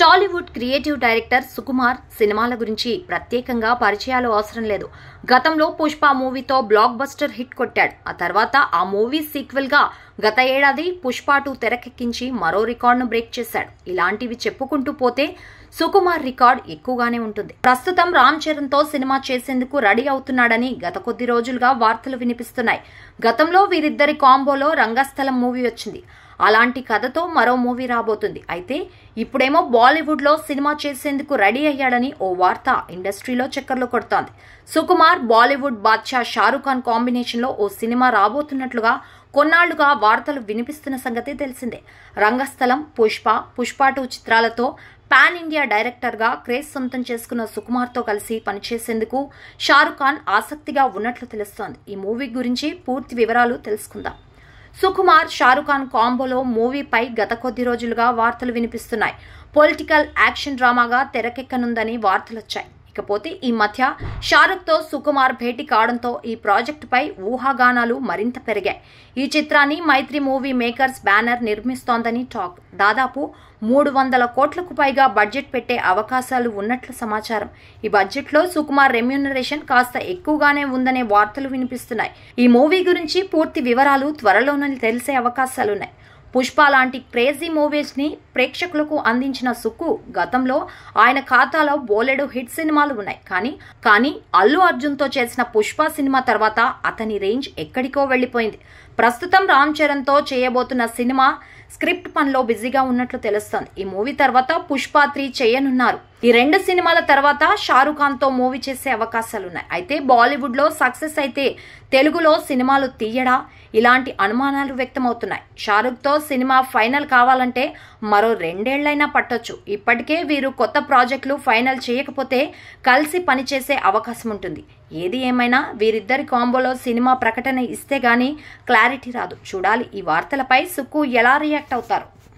Tollywood creative director Sukumar సినిమాల గురించి ప్రత్యేకంగా పరిచయాలు అవసరం లేదు. గతంలో పుష్ప మూవీతో బ్లాక్ బస్టర్ హిట్ కొట్టాడు. ఆ తర్వాత ఆ మూవీ సీక్వెల్ గా గత ఏడాది పుష్ప 2 తెరకెక్కించి మరో రికార్డును బ్రేక్ చేశాడు. ఇలాంటివి చెప్పుకుంటూ పోతే సుకుమార్ రికార్డ్ ఎక్కువగానే ఉంటుంది. ప్రస్తుతం రామ్ చరణ్ తో సినిమా చేసేందుకు రెడీ అవుతున్నాడని గత కొద్ది రోజులుగా వార్తలు వినిపిస్తున్నాయి. గతంలో వీరిద్దరి కాంబోలో రంగస్థలం మూవీ వచ్చింది. అలాంటి కథతో మరో మూవీ రాబోతుంది. అయితే ఇప్పుడేమో బాలీవుడ్ లో సినిమా చేసేందుకు రెడీ అయ్యాడని ఓ వార్త ఇండస్ట్రీలో చక్కర్లు కొడుతోంది. సుకుమార్ బాలీవుడ్ బాద్షా షారుఖ్ ఖాన్ కాంబినేషన్ లో ఓ సినిమా రాబోతున్నట్లుగా కొన్నాళ్లుగా వార్తలు వినిపిస్తున్న సంగతి తెలిసిందే. రంగస్థలం, పుష్ప 2 చిత్రాలతో పాన్ ఇండియా డైరెక్టర్ గా క్రేజ్ సొంతం చేసుకున్న సుకుమార్ తో కలిసి పనిచేసేందుకు షారుఖ్ ఖాన్ ఆసక్తిగా ఉన్నట్లు తెలుస్తోంది. ఈ మూవీ గురించి పూర్తి వివరాలు తెలుసుకుందాం. సుకుమార్ షారుఖ్ ఖాన్ కాంబోలో మూవీపై గత కొద్ది రోజులుగా వార్తలు వినిపిస్తున్నాయి. పొలిటికల్ యాక్షన్ డ్రామాగా తెరకెక్కనుందని వార్తలొచ్చాయి. ఇకపోతే ఈ మధ్య షారుఖ్ తో సుకుమార్ భేటీ కావడంతో ఈ ప్రాజెక్టుపై ఊహాగానాలు మరింత పెరిగాయి. ఈ చిత్రాన్ని మైత్రి మూవీ మేకర్స్ బ్యానర్ నిర్మిస్తోందని టాక్. దాదాపు 300 కోట్లకు పైగా బడ్జెట్ పెట్టే అవకాశాలు ఉన్నట్లు సమాచారం. ఈ బడ్జెట్ లో సుకుమార్ రెమ్యూనరేషన్ కాస్త ఎక్కువగానే ఉందనే వార్తలు వినిపిస్తున్నాయి. ఈ మూవీ గురించి పూర్తి వివరాలు త్వరలోనే తెలిసే అవకాశాలున్నాయి. పుష్ప లాంటి క్రేజీ మూవీస్ ని ప్రేక్షకులకు అందించిన సుక్కు గతంలో ఆయన ఖాతాలో బోలెడు హిట్ సినిమాలు ఉన్నాయి. కానీ అల్లు అర్జున్ తో చేసిన పుష్ప సినిమా తర్వాత అతని రేంజ్ ఎక్కడికో వెళ్లిపోయింది. ప్రస్తుతం రామ్ చరణ్ తో చేయబోతున్న సినిమా స్క్రిప్ట్ పనిలో బిజీగా ఉన్నట్లు తెలుస్తోంది. ఈ మూవీ తర్వాత పుష్ప 3 చేయనున్నారు. ఈ 2 సినిమాల తర్వాత షారుఖ్ ఖాన్ తో మూవీ చేసే అవకాశాలున్నాయి. అయితే బాలీవుడ్ లో సక్సెస్ అయితే తెలుగులో సినిమాలు తీయడా? ఇలాంటి అనుమానాలు వ్యక్తమవుతున్నాయి. షారుఖ్ తో సినిమా ఫైనల్ కావాలంటే మరో 2 ఏళ్లైనా పట్టొచ్చు. ఇప్పటికే వీరు కొత్త ప్రాజెక్టులు ఫైనల్ చేయకపోతే కలిసి పనిచేసే అవకాశం ఉంటుంది. ఏది ఏమైనా వీరిద్దరి కాంబోలో సినిమా ప్రకటన ఇస్తే గానీ క్లారిటీ రాదు. చూడాలి ఈ వార్తలపై సుక్కు ఎలా రియాక్ట్ అవుతారు.